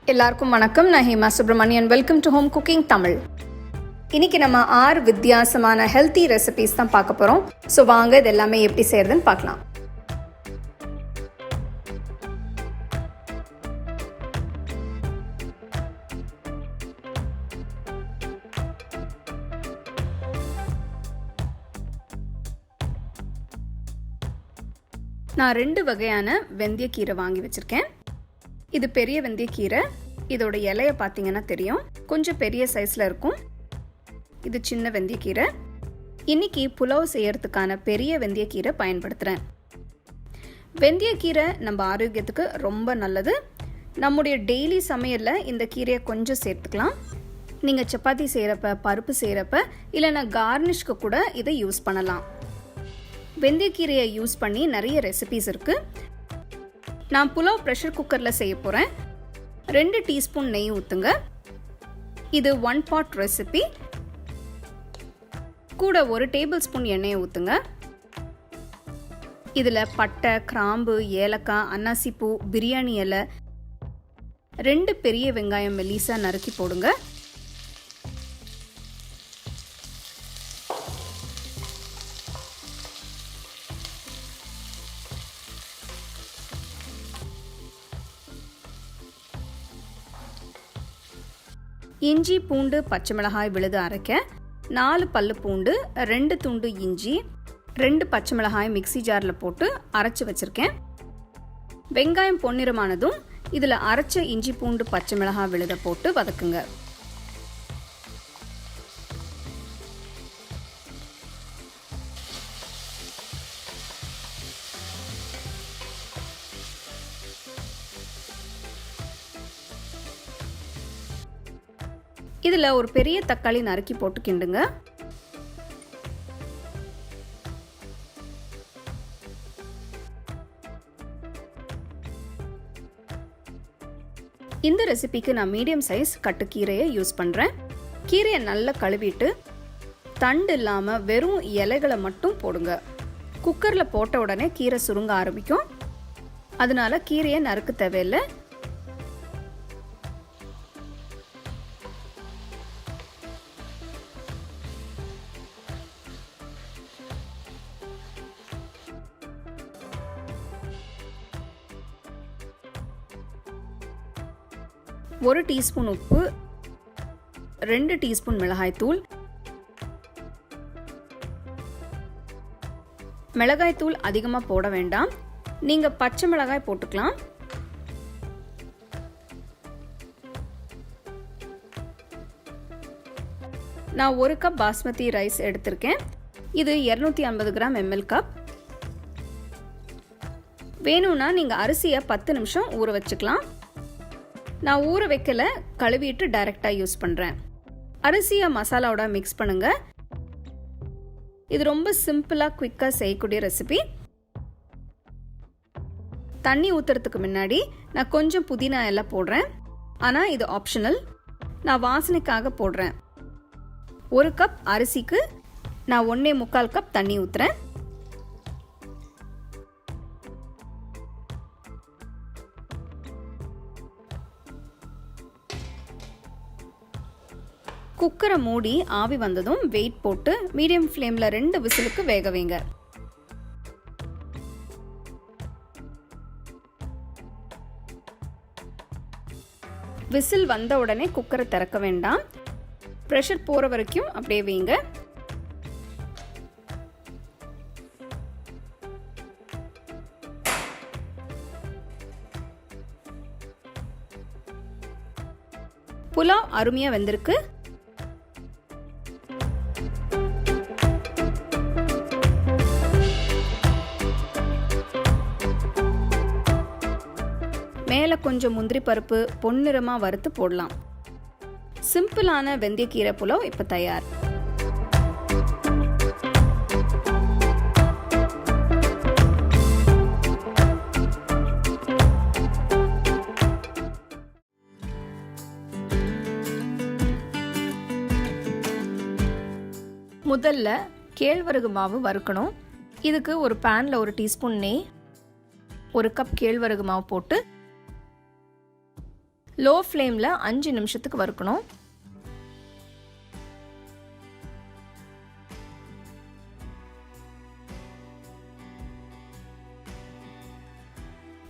எல்லாருக்கும் வணக்கம். நான் Hema Subramanian. Welcome to home cooking Tamil. இன்னைக்கு நம்ம 6 வித்தியாசமான ஹெல்த்தி ரெசிபிஸ் தான் பார்க்க போகிறோம். ஸோ வாங்க இது எல்லாமே எப்படி செய்யறதுன்னு பார்க்கலாம். நான் 2 வகையான வெந்தயக்கீரை வாங்கி வச்சுருக்கேன். இது பெரிய வெந்தயக்கீரை. இதோட இலையை பார்த்தீங்கன்னா தெரியும், கொஞ்சம் பெரிய சைஸில் இருக்கும். இது சின்ன வெந்தயக்கீரை. இன்னைக்கு புலாவ் செய்யறதுக்கான பெரிய வெந்தயக்கீரை பயன்படுத்துகிறேன். வெந்தயக்கீரை நம்ம ஆரோக்கியத்துக்கு ரொம்ப நல்லது. நம்முடைய டெய்லி சமையலில் இந்த கீரையை கொஞ்சம் சேர்த்துக்கலாம். நீங்கள் சப்பாத்தி செய்கிறப்ப, பருப்பு செய்கிறப்ப, இல்லைன்னா கார்னிஷ்க்கு கூட இதை யூஸ் பண்ணலாம். வெந்தயக்கீரையை யூஸ் பண்ணி நிறைய ரெசிபிஸ் இருக்குது. நான் புலாவ் ப்ரெஷர் குக்கரில் செய்ய போகிறேன். 2 டீஸ்பூன் நெய் ஊற்றுங்க. இது 1 பாட் ரெசிபி. கூட 1 டேபிள் ஸ்பூன் எண்ணெயை ஊற்றுங்க. இதில் பட்டை, கிராம்பு, ஏலக்காய், அன்னாசிப்பூ, பிரியாணி இலை, 2 பெரிய வெங்காயம் மெல்லிசா நறுக்கி போடுங்க. இஞ்சி, பூண்டு, பச்சை மிளகாய் விழுது அரைக்க 4 பல்லு பூண்டு, 2 துண்டு இஞ்சி, 2 பச்சை மிளகாய் மிக்சி ஜாரில் போட்டு அரைச்சி வச்சுருக்கேன். வெங்காயம் பொன்னிறமானதும் இதில் அரைச்ச இஞ்சி, பூண்டு, பச்சை மிளகாய் விழுதை போட்டு வதக்குங்க. இதில் ஒரு பெரிய தக்காளி நறுக்கி போட்டு கிண்டுங்க. இந்த ரெசிபிக்கு நான் மீடியம் சைஸ் கட்டுக்கீரையை யூஸ் பண்ணுறேன். கீரையை நல்லா கழுவிட்டு தண்டு இல்லாமல் வெறும் இலைகளை மட்டும் போடுங்க. குக்கரில் போட்ட உடனே கீரை சுருங்க ஆரம்பிக்கும். அதனால கீரையை நறுக்க தேவையில்லை. ஒரு டீஸ்பூன் உப்பு, 2 டீஸ்பூன் மிளகாய்த்தூள். மிளகாய்த்தூள் அதிகமாக போட வேண்டாம், நீங்கள் பச்சை மிளகாய் போட்டுக்கலாம். நான் 1 கப் பாஸ்மதி ரைஸ் எடுத்திருக்கேன். இது 250 கிராம் ml கப். வேணும்னா நீங்கள் அரிசியை 10 நிமிஷம் ஊற வச்சுக்கலாம். நான் ஊற வைக்கல, கழுவிட்டு டைரெக்டாக யூஸ் பண்ணுறேன். அரிசியை மசாலாவோட மிக்ஸ் பண்ணுங்க. இது ரொம்ப சிம்பிளாக குயிக்காக செய்யக்கூடிய ரெசிபி. தண்ணி ஊற்றுறதுக்கு முன்னாடி நான் கொஞ்சம் புதினா எல்லாம் போடுறேன். ஆனால் இது ஆப்ஷனல், நான் வாசனைக்காக போடுறேன். 1 கப் அரிசிக்கு நான் 1.25 கப் தண்ணி ஊற்றுறேன். குக்கரை மூடி ஆவி வந்ததும் வெயிட் போட்டு மீடியம் ஃப்ளேமில் 2 விசிலுக்கு வேக வைங்க. விசில் வந்த உடனே குக்கரை திறக்க வேண்டாம், ப்ரெஷர் போகிற வரைக்கும் அப்படியே வைங்க. புலாவ் அருமையாக வெந்திருக்கு. மேலே கொஞ்சம் முந்திரி பருப்பு பொன்னிறமாக வறுத்து போடலாம். சிம்பிளான வெந்தயக்கீரை புலாவ் இப்போ தயார். முதல்ல கேழ்வரகு மாவு வறுக்கணும். இதுக்கு ஒரு பேனில் 1 டீஸ்பூன் நெய், 1 கப் கேழ்வரகு மாவு போட்டு லோ ஃப்ளேமில் 5 நிமிஷத்துக்கு வறுக்கணும்.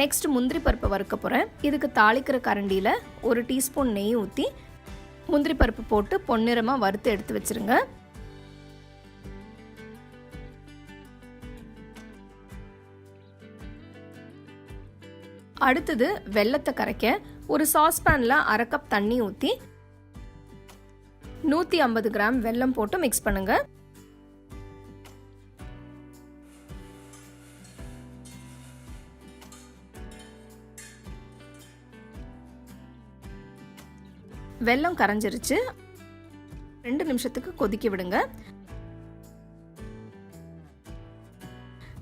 நெக்ஸ்ட் முந்திரி பருப்பை வறுக்க போகிறேன். இதுக்கு தாளிக்கிற கரண்டியில் 1 டீஸ்பூன் நெய் ஊற்றி முந்திரி பருப்பு போட்டு பொன்னிறமாக வறுத்து எடுத்து வச்சுருங்க. அடுத்தது வெல்லத்தை கரைக்க ஒரு சாஸ்பேனில் 1/2 கப் தண்ணி ஊற்றி 150 கிராம் வெல்லம் போட்டு மிக்ஸ் பண்ணுங்க. வெல்லம் கரைஞ்சிருச்சு. 2 நிமிஷத்துக்கு கொதிக்க விடுங்க.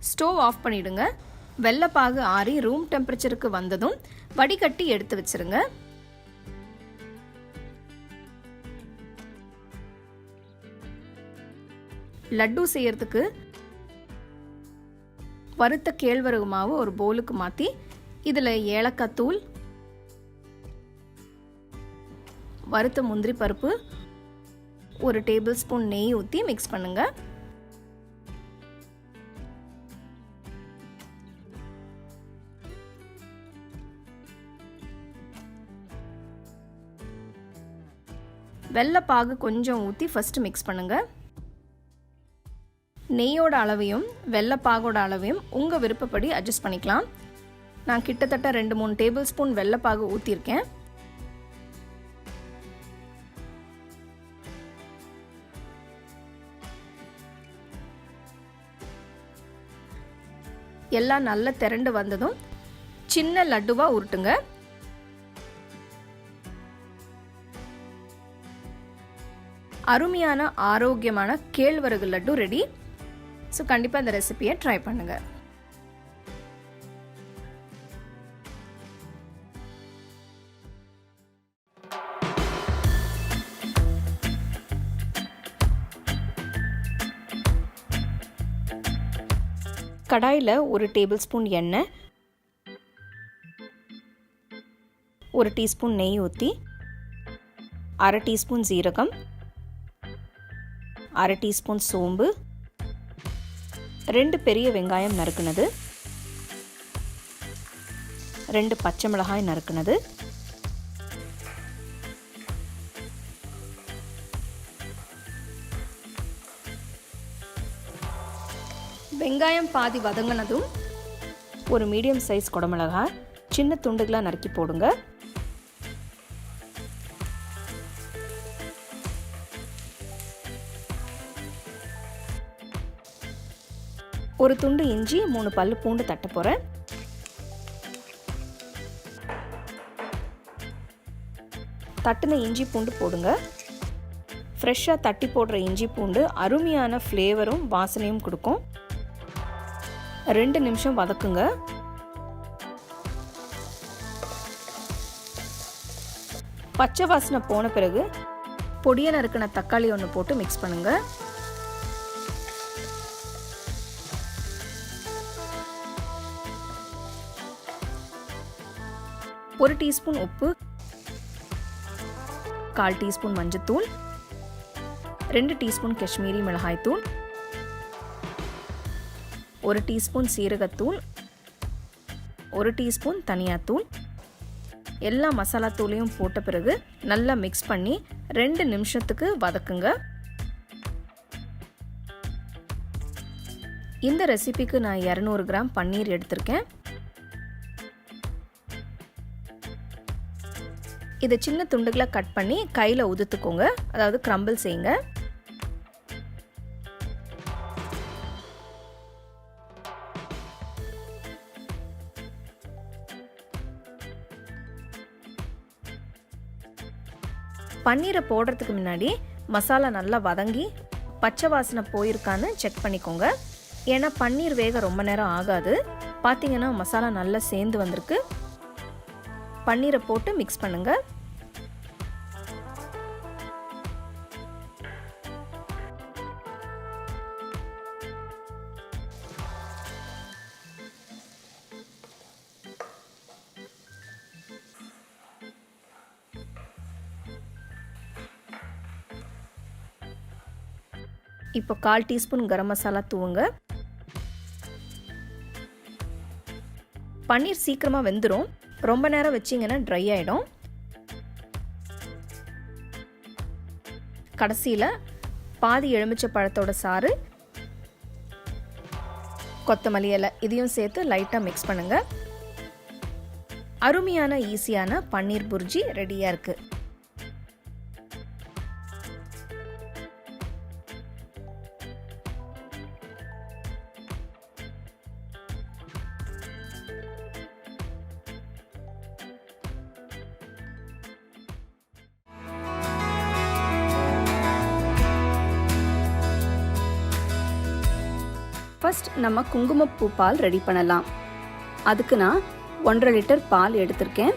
ஸ்டவ் ஆஃப் பண்ணிடுங்க. வெல்லப்பாகு ஆறி ரூம் டெம்பரேச்சருக்கு வந்ததும் வடிகட்டி எடுத்து வச்சிருங்க. லட்டு செய்யறதுக்கு வறுத்த கேழ்வரகு மாவு ஒரு பவுலுக்கு மாற்றி இதில் ஏலக்காய் தூள், வறுத்த முந்திரி பருப்பு, 1 டேபிள் ஸ்பூன் நெய் ஊற்றி மிக்ஸ் பண்ணுங்க. வெல்லப்பாகு கொஞ்சம் ஊற்றி ஃபர்ஸ்ட் மிக்ஸ் பண்ணுங்க. நெய்யோட அளவையும் வெல்லப்பாகோட அளவையும் உங்கள் விருப்பப்படி அட்ஜஸ்ட் பண்ணிக்கலாம். நான் கிட்டத்தட்ட 2-3 டேபிள் ஸ்பூன் வெல்லப்பாகு ஊற்றிருக்கேன். எல்லாம் நல்லா திரண்டு வந்ததும் சின்ன லட்டுவா உருட்டுங்க. அருமையான ஆரோக்கியமான கேழ்வரகு லட்டு ரெடி. ஸோ கண்டிப்பாக இந்த ரெசிபியை ட்ரை பண்ணுங்க. கடாயில் 1 டேபிள் ஸ்பூன் எண்ணெய், 1 டீஸ்பூன் நெய் ஊற்றி 1/2 டீஸ்பூன் ஜீரகம், 1/2 டீஸ்பூன் சோம்பு, 2 பெரிய வெங்காயம் நறுக்குனது, 2 பச்சை மிளகாய் நறுக்குனது, வெங்காயம் பாதி வதங்கினதும் ஒரு மீடியம் சைஸ் குடமிளகாய் சின்ன துண்டுகளாக நறுக்கி போடுங்க. ஒரு துண்டு இஞ்சி, 3 பல்லு பூண்டு தட்ட போகிறேன். தட்டின இஞ்சி பூண்டு போடுங்க. ஃப்ரெஷ்ஷாக தட்டி போடுற இஞ்சி பூண்டு அருமையான ஃப்ளேவரும் வாசனையும் கொடுக்கும். 2 நிமிஷம் வதக்குங்க. பச்சை வாசனை போன பிறகு பொடியை நறுக்கின தக்காளி ஒன்று போட்டு மிக்ஸ் பண்ணுங்க. ஒரு டீஸ்பூன் உப்பு, 1/4 டீஸ்பூன் மஞ்சத்தூள், 2 டீஸ்பூன் காஷ்மீரி மிளகாய் தூள், 1 டீஸ்பூன் சீரகத்தூள், 1 டீஸ்பூன் தனியாத்தூள். எல்லா மசாலா தூளையும் போட்ட பிறகு நல்லா மிக்ஸ் பண்ணி 2 நிமிஷத்துக்கு வதக்குங்க. இந்த ரெசிபிக்கு நான் 200 கிராம் பன்னீர் எடுத்திருக்கேன். இதை சின்ன துண்டுகளை கட் பண்ணி கையில் உதுத்துக்கோங்க, அதாவது கிரம்பிள் செய்யுங்க. பன்னீரை போடுறதுக்கு முன்னாடி மசாலா நல்லா வதங்கி பச்சை வாசனை போயிருக்கான்னு செக் பண்ணிக்கோங்க. ஏன்னா பன்னீர் வேக ரொம்ப நேரம் ஆகாது. பார்த்தீங்கன்னா மசாலா நல்லா சேர்ந்து வந்திருக்கு. பன்னீரை போட்டு மிக்ஸ் பண்ணுங்க. இப்போ 1/4 டீஸ்பூன் கரம் மசாலா தூவுங்க. பன்னீர் சீக்கிரமாக வெந்துடும். ரொம்ப நேரம் வச்சிங்கன்னா ட்ரை ஆகிடும். கடைசியில் பாதி எலுமிச்சை பழத்தோட சாறு, கொத்தமல்லி இலை இதையும் சேர்த்து லைட்டாக மிக்ஸ் பண்ணுங்கள். அருமையான ஈஸியான பன்னீர் புர்ஜி ரெடியாக இருக்குது. ஃபர்ஸ்ட் நம்ம குங்குமப்பூ பால் ரெடி பண்ணலாம். அதுக்கு நான் 1.5 லிட்டர் பால் எடுத்திருக்கேன்.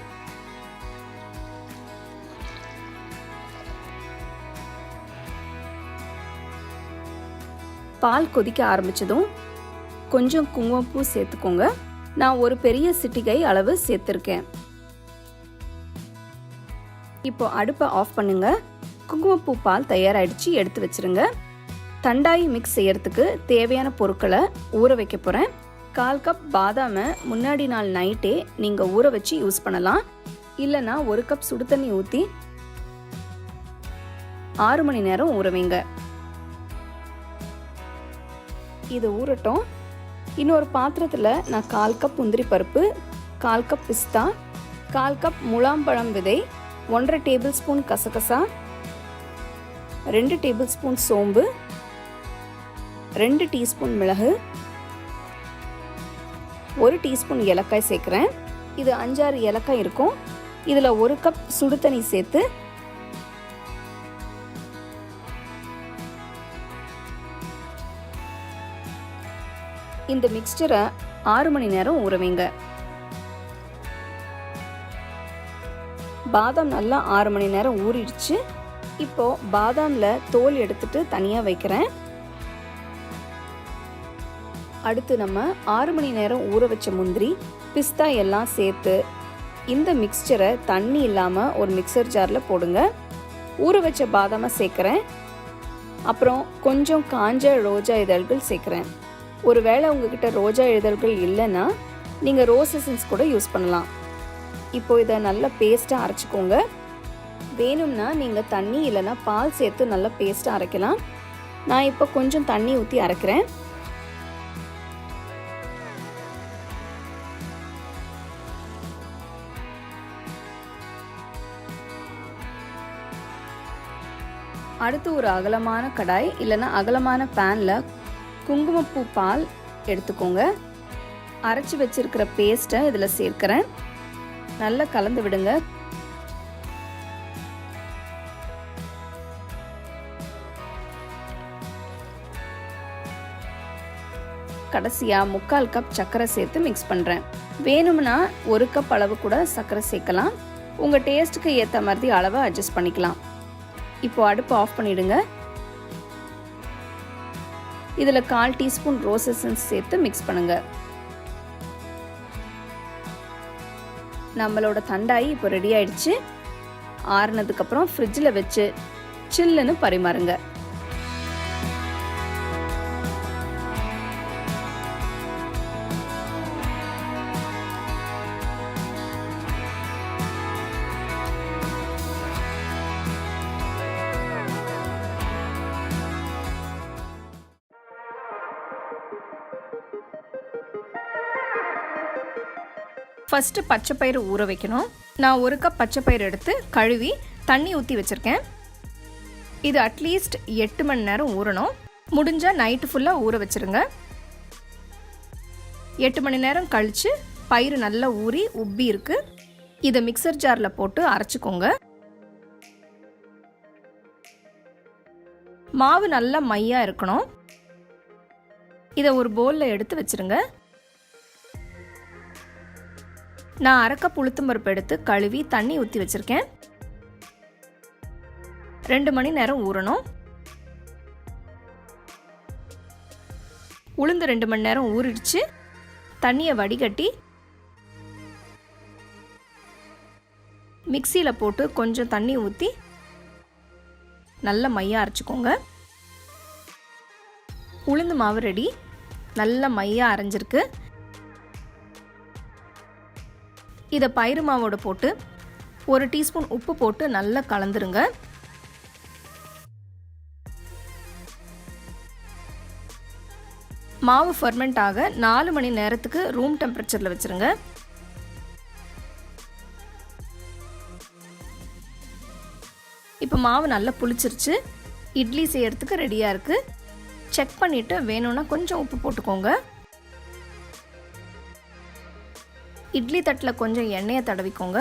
பால் கொதிக்க ஆரம்பிச்சதும் கொஞ்சம் குங்குமப்பூ சேர்த்துக்கோங்க. நான் ஒரு பெரிய சிட்டிகை அளவு சேர்த்துருக்கேன். இப்போ அடுப்பை ஆஃப் பண்ணுங்க. குங்குமப்பூ பால் தயாராகிடுச்சு, எடுத்து வச்சிருங்க. தண்டாய் மிக்ஸ் செய்யறதுக்கு தேவையான பொருட்களை ஊற வைக்க போகிறேன். 1/4 கப் பாதாமை முன்னாடி நாள் நைட்டே நீங்கள் ஊற வச்சு யூஸ் பண்ணலாம். இல்லைனா 1 கப் சுடு தண்ணி ஊற்றி 6 மணி நேரம் ஊற வைங்க. இது ஊறட்டும். இன்னொரு பாத்திரத்தில் நான் 1/4 கப் முந்திரி பருப்பு, 1/4 கப் பிஸ்தா, 1/4 கப் முலாம்பழம் விதை, 1.5 டேபிள் ஸ்பூன் கசகசா, 2 டேபிள் ஸ்பூன் சோம்பு, 2 டீஸ்பூன் மிளகு, 1 டீஸ்பூன் ஏலக்காய் சேர்க்குறேன். இது 5-6 ஏலக்காய் இருக்கும். இதில் 1 கப் சுடு தண்ணி சேர்த்து இந்த மிக்ஸ்சரை 6 மணி நேரம் ஊற வைங்க. பாதாம் நல்லா 6 மணி நேரம் ஊறிடுச்சு. இப்போ பாதாமில் தோல் எடுத்துட்டு தனியாக வைக்கிறேன். அடுத்து நம்ம 6 மணி நேரம் ஊற வச்ச முந்திரி, பிஸ்தா எல்லாம் சேர்த்து இந்த மிக்ஸ்சரை தண்ணி இல்லாமல் ஒரு மிக்சர் ஜாரில் போடுங்க. ஊற வச்ச பாதாமை சேர்க்குறேன். அப்புறம் கொஞ்சம் காஞ்ச ரோஜா இதழ்கள் சேர்க்குறேன். ஒருவேளை உங்ககிட்ட ரோஜா இதழ்கள் இல்லைன்னா நீங்கள் ரோஸ் எசன்ஸ் கூட யூஸ் பண்ணலாம். இப்போ இதை நல்லா பேஸ்ட்டாக அரைச்சிக்கோங்க. வேணும்னா நீங்கள் தண்ணி இல்லைன்னா பால் சேர்த்து நல்லா பேஸ்ட்டாக அரைக்கலாம். நான் இப்போ கொஞ்சம் தண்ணி ஊற்றி அரைக்கிறேன். அடுத்து ஒரு அகலமான கடாய் இல்லைன்னா அகலமான பேனில் குங்குமப்பூ பால் எடுத்துக்கோங்க. அரைச்சி வச்சிருக்கிற பேஸ்ட்டை இதில் சேர்க்கிறேன். நல்லா கலந்து விடுங்க. கடைசியாக 3/4 கப் சர்க்கரை சேர்த்து மிக்ஸ் பண்ணுறேன். வேணும்னா 1 கப் அளவு கூட சர்க்கரை சேர்க்கலாம். உங்கள் டேஸ்ட்டுக்கு ஏற்ற மாதிரி அளவை அட்ஜஸ்ட் பண்ணிக்கலாம். இப்போ அடுப்பு ஆஃப் பண்ணிடுங்க. இதில் 1/4 டீஸ்பூன் ரோஸ் எசன்ஸ் சேர்த்து மிக்ஸ் பண்ணுங்க. நம்மளோட தண்டாய் இப்போ ரெடி ஆயிடுச்சு. ஆறுனதுக்கப்புறம் ஃப்ரிட்ஜில் வச்சு சில்லுன்னு பரிமாறுங்க. ஃபஸ்ட்டு பச்சைப்பயிறு ஊற வைக்கணும். நான் 1 கப் பச்சைப்பயிறு எடுத்து கழுவி தண்ணி ஊற்றி வச்சுருக்கேன். இது அட்லீஸ்ட் 8 மணி நேரம் ஊறணும். முடிஞ்சால் நைட்டு ஃபுல்லாக ஊற வச்சுருங்க. 8 மணி நேரம் கழித்து பயிறு நல்லா ஊறி உப்பி இருக்குது. இதை மிக்சர் ஜாரில் போட்டு அரைச்சிக்கோங்க. மாவு நல்லா மையாக இருக்கணும். இதை ஒரு பவுலில் எடுத்து வச்சுருங்க. நான் 1/2 கப் உளுத்தம்பருப்பு எடுத்து கழுவி தண்ணி ஊற்றி வச்சுருக்கேன். 2 மணி நேரம் ஊறணும். உளுந்து 2 மணி நேரம் ஊறிடுச்சு. தண்ணியை வடிகட்டி மிக்சியில் போட்டு கொஞ்சம் தண்ணி ஊற்றி நல்லா மையாக அரைச்சிக்கோங்க. உளுந்து மாவு ரெடி. நல்ல மையாக அரைஞ்சிருக்கு. இதை பயிறு மாவோடு போட்டு 1 டீஸ்பூன் உப்பு போட்டு நல்லா கலந்துருங்க. மாவு ஃபர்மெண்ட் ஆக 4 மணி நேரத்துக்கு ரூம் டெம்பரேச்சரில் வச்சுருங்க. இப்போ மாவு நல்லா புளிச்சிருச்சு. இட்லி செய்யறதுக்கு ரெடியாக இருக்குது. செக் பண்ணிவிட்டு வேணும்னா கொஞ்சம் உப்பு போட்டுக்கோங்க. இட்லி தட்டில் கொஞ்சம் எண்ணெயை தடவிக்கோங்க.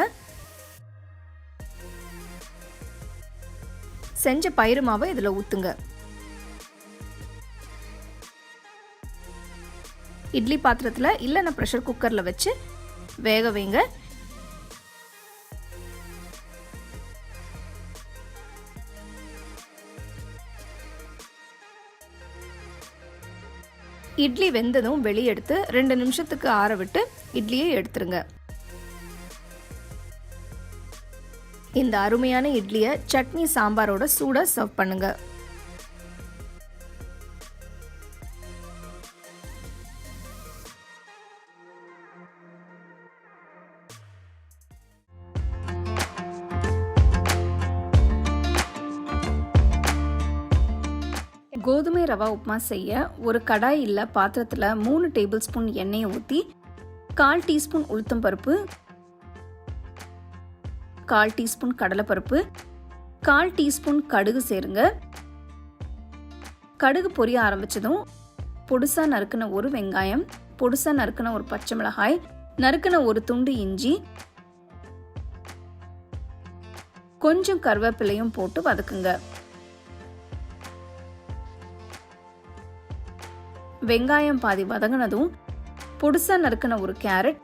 செஞ்ச பயிறு மாவை இதில் ஊற்றுங்க. இட்லி பாத்திரத்தில் இல்லைன்னா ப்ரெஷர் குக்கரில் வச்சு வேக வைங்க. இட்லி வெந்ததும் வெளியே எடுத்து 2 நிமிஷத்துக்கு ஆற விட்டு இட்லியை எடுத்துருங்க. இந்த அருமையான இட்லியை சட்னி சாம்பாரோட சூடாக சர்வ் பண்ணுங்க. கோதுமை ரவா உப்புமா செய்ய ஒரு கடாய் இல்லை பாத்திரத்தில் 3 டேபிள் ஸ்பூன் எண்ணெயை ஊற்றி 1/4 டீஸ்பூன் உளுத்தம் பருப்பு, 1/4 டீஸ்பூன் கடலைப்பருப்பு, 1/4 டீஸ்பூன் கடுகு சேருங்க. கடுகு பொரிய ஆரம்பித்ததும் பொடுசாக நறுக்கின ஒரு வெங்காயம், பொடுசாக நறுக்கின ஒரு பச்சை மிளகாய், நறுக்கின ஒரு துண்டு இஞ்சி, கொஞ்சம் கருவேப்பிலையும் போட்டு வதக்குங்க. வெங்காயம் பாதி வதங்கினதும் பொடுசா நறுக்கின ஒரு கேரட்,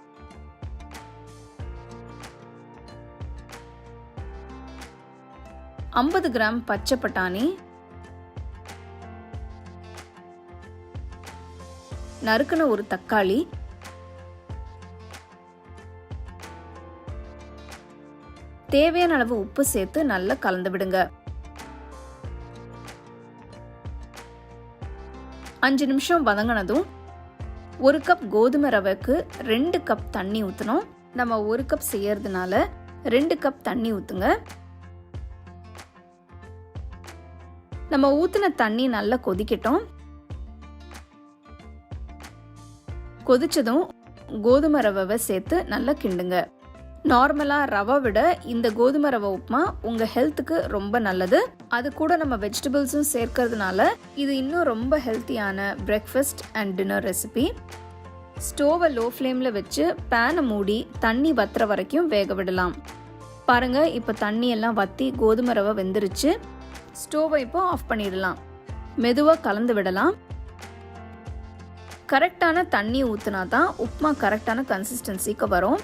50 கிராம் பச்சை பட்டாணி, நறுக்கின ஒரு தக்காளி, தேவையான அளவு உப்பு சேர்த்து நல்லா கலந்து விடுங்க. 5 நிமிஷம் வதங்கினதும் 1 கப் கோதுமை ரவைக்கு 2 கப் தண்ணி ஊற்றணும். நம்ம 1 கப் செய்யறதுனால 2 கப் தண்ணி ஊற்றுங்க. நம்ம ஊற்றின தண்ணி நல்லா கொதிக்கட்டும். கொதிச்சதும் கோதுமை ரவை சேர்த்து நல்லா கிண்டுங்க. நார்மலாக ரவை விட இந்த கோதுமை ரவை உப்புமா உங்கள் ஹெல்த்துக்கு ரொம்ப நல்லது. அது கூட நம்ம வெஜிடபிள்ஸும் சேர்க்கறதுனால இது இன்னும் ரொம்ப ஹெல்த்தியான பிரேக்ஃபாஸ்ட் அண்ட் டின்னர் ரெசிபி. ஸ்டோவை லோ ஃப்ளேமில் வச்சு பேனை மூடி தண்ணி வத்துற வரைக்கும் வேக விடலாம். பாருங்கள், இப்போ தண்ணி எல்லாம் வற்றி கோதுமை ரவை வெந்துருச்சு. ஸ்டோவை இப்போ ஆஃப் பண்ணிடலாம். மெதுவாக கலந்து விடலாம். கரெக்டான தண்ணி ஊற்றினா தான் உப்புமா கரெக்டான கன்சிஸ்டன்சிக்கு வரும்.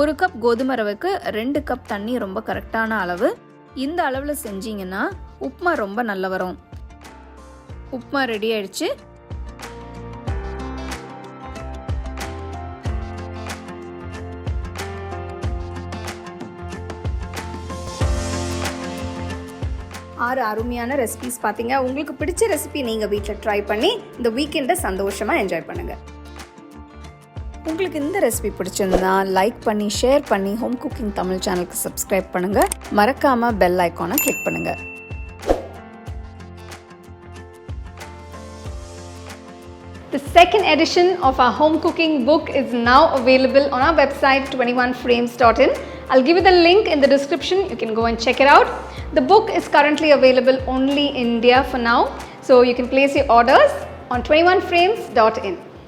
1 கப் கோதுமை ரவைக்கு 2 கப் தண்ணி ரொம்ப கரெக்டான அளவு. இந்த அளவில் செஞ்சீங்கன்னா உப்புமா ரொம்ப நல்லா வரும். உப்புமா ரெடி ஆயிடுச்சு. அருமையான ரெசிபிஸ் பார்த்தீங்க. உங்களுக்கு பிடிச்ச ரெசிபி நீங்கள் வீட்டில் ட்ரை பண்ணி இந்த வீக்கெண்டை சந்தோஷமாக என்ஜாய் பண்ணுங்கள். உங்களுக்கு இந்த ரெசிபி பிடிச்சிருந்தா லைக் பண்ணி ஷேர் பண்ணி ஹோம் குக்கிங் தமிழ் சேனலுக்கு சப்ஸ்கிரைப் பண்ணுங்கள். மறக்காமல் பெல் ஐக்கானை கிளிக் பண்ணுங்கள். The second edition of our home cooking book is now available on our website 21frames.in. I'll give you the link in the description. You can go and check it out. The book is currently available only in India for now, so you can place your orders on 21frames.in.